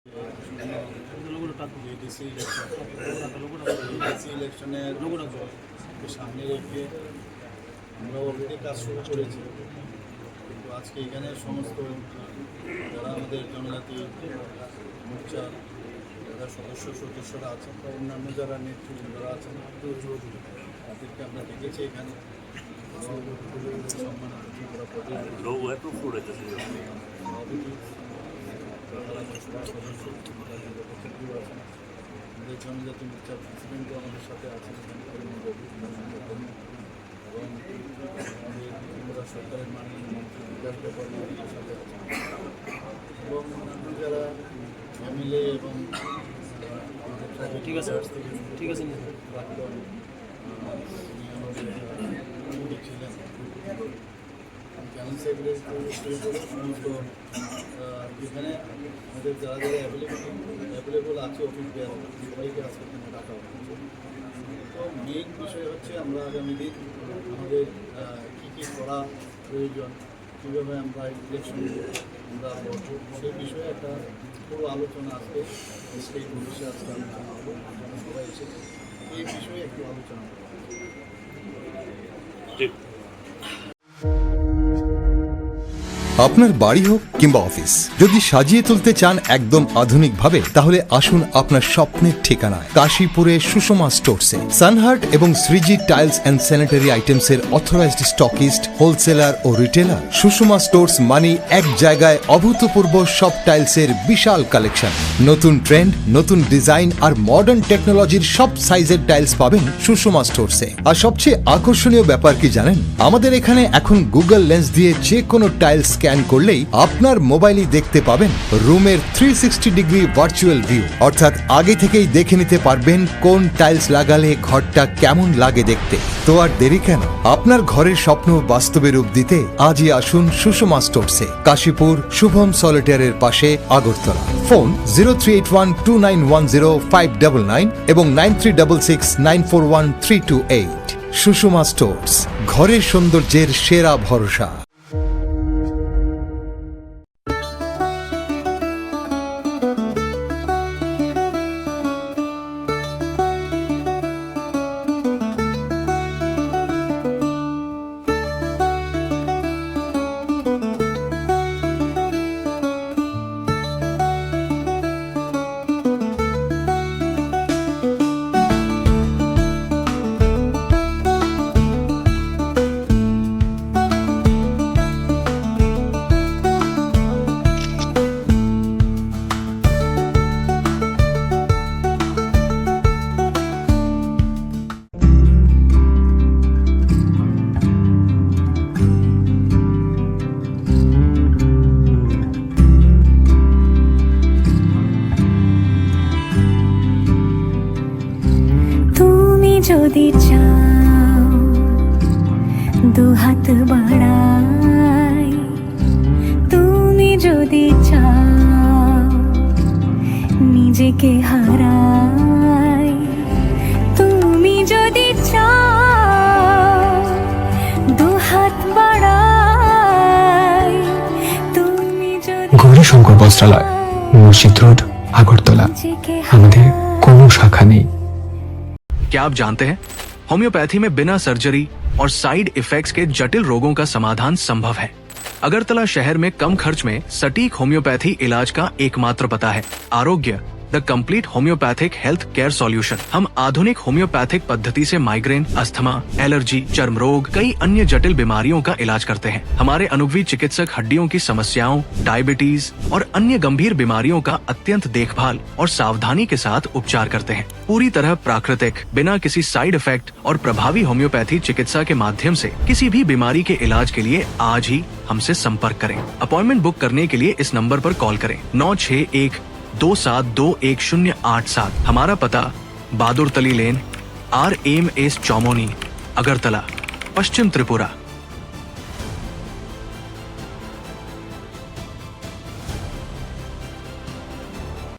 ইলেকশনের সামনে রেখে আমরা অলরেডি কাজ শুরু করেছি, কিন্তু আজকে এখানে সমস্ত যারা আমাদের জনজাতি মোর্চার যারা সদস্যরা আছেন বা অন্যান্য যারা নেতৃবৃন্দরা আছেন তাদেরকে আমরা ডেকেছি এখানে আমাদের জনজাতি মোর্চার প্রেসিডেন্টও আমাদের সাথে আছেন এবং আমাদের ত্রিপুরা সরকারের মাননীয় মন্ত্রী বিকাশ ব্যাপার আমাদের সাথে আছেন এবং অন্যান্য যারা এমএলএ এবং ঠিক আছে প্রাক্তন ছিলেন জেনারেল সেক্রেটারি সমস্ত এখানে আমাদের যারা যারা অ্যাভেলেবল আছে অফিস দেওয়া সবাইকে আজকে এখানে ডাকা হচ্ছে। তো মেইন বিষয় হচ্ছে আমরা আগামী দিন আমাদের কী কী করা প্রয়োজন, কীভাবে আমরা ইলেকশন আমরা লড়ব, সেই বিষয়ে একটা পুরো আলোচনা আজকে স্টেট অফিসে আজকে আলোচনা হবো। সবাই এসেছে এই বিষয়ে একটু আলোচনা করবো। আপনার বাড়ি হোক কিংবা অফিস, যদি সাজিয়ে তুলতে চান একদম আধুনিক ভাবে, তাহলে আসুন আপনার স্বপ্নের ঠিকানায় কাশীপুরে সুষমা স্টোরসে। সানহার্ট এবং Shreeji tiles and sanitary items এর অথরাইজড স্টকিস্ট, হোলসেলার ও রিটেলার। সুষমা স্টোরস মানে এক জায়গায় অভূতপূর্ব সব টাইলসের বিশাল কালেকশন। নতুন ট্রেন্ড, নতুন ডিজাইন আর মডার্ন টেকনোলজির সব সাইজের টাইলস পাবেন সুষমা স্টোরসে। আর সবচেয়ে আকর্ষণীয় ব্যাপার কি জানেন, আমাদের এখানে এখন গুগল লেন্স দিয়ে যে কোনো টাইলস স্ক্যান করলেই আপনার মোবাইলেই দেখতে পাবেন রুমের 360 ডিগ্রি ভার্চুয়াল ভিউ, অর্থাৎ আগে থেকেই দেখে নিতে পারবেন কোন টাইলস লাগালে ঘরটা কেমন লাগে দেখতে। তো আর দেরি কেন, আপনার ঘরের স্বপ্ন বাস্তবে রূপ দিতে আজই আসুন সুষমা স্টোরসে, কাশীপুর শুভম সলিটারের পাশে, আগরতলা। ফোন 0381291059 এবং 9366941328। সুষমা স্টোরস, ঘরের সৌন্দর্যের সেরা ভরসা। যদি চাও দুহাত বাড়াই, তুমি যদি চাও নিজেকে হারাই, তুমি যদি চাও দুহাত বাড়াই, তুমি যদি গৌরী শঙ্কর বস্ত্রালয়, মসজিদ রোড, আগরতলা। আমাদের কোনো শাখা নেই। क्या आप जानते हैं, होम्योपैथी में बिना सर्जरी और साइड इफेक्ट्स के जटिल रोगों का समाधान संभव है। अगरतला शहर में कम खर्च में सटीक होम्योपैथी इलाज का एकमात्र पता है आरोग्य, the complete homeopathic health care solution. हम आधुनिक होम्योपैथिक पद्धति से माइग्रेन, अस्थमा, एलर्जी, चर्म रोग, कई अन्य जटिल बीमारियों का इलाज करते हैं। हमारे अनुभवी चिकित्सक हड्डियों की समस्याओं, डायबिटीज और अन्य गंभीर बीमारियों का अत्यंत देखभाल और सावधानी के साथ उपचार करते हैं। पूरी तरह प्राकृतिक, बिना किसी साइड इफेक्ट और प्रभावी होम्योपैथी चिकित्सा के माध्यम से किसी भी बीमारी के इलाज के लिए आज ही हमसे संपर्क करें। अपॉइंटमेंट बुक करने के लिए इस नंबर पर कॉल करें 9612721087। हमारा पता बहादुर तली लेन, RMS चौमोनी, अगरतला, पश्चिम त्रिपुरा।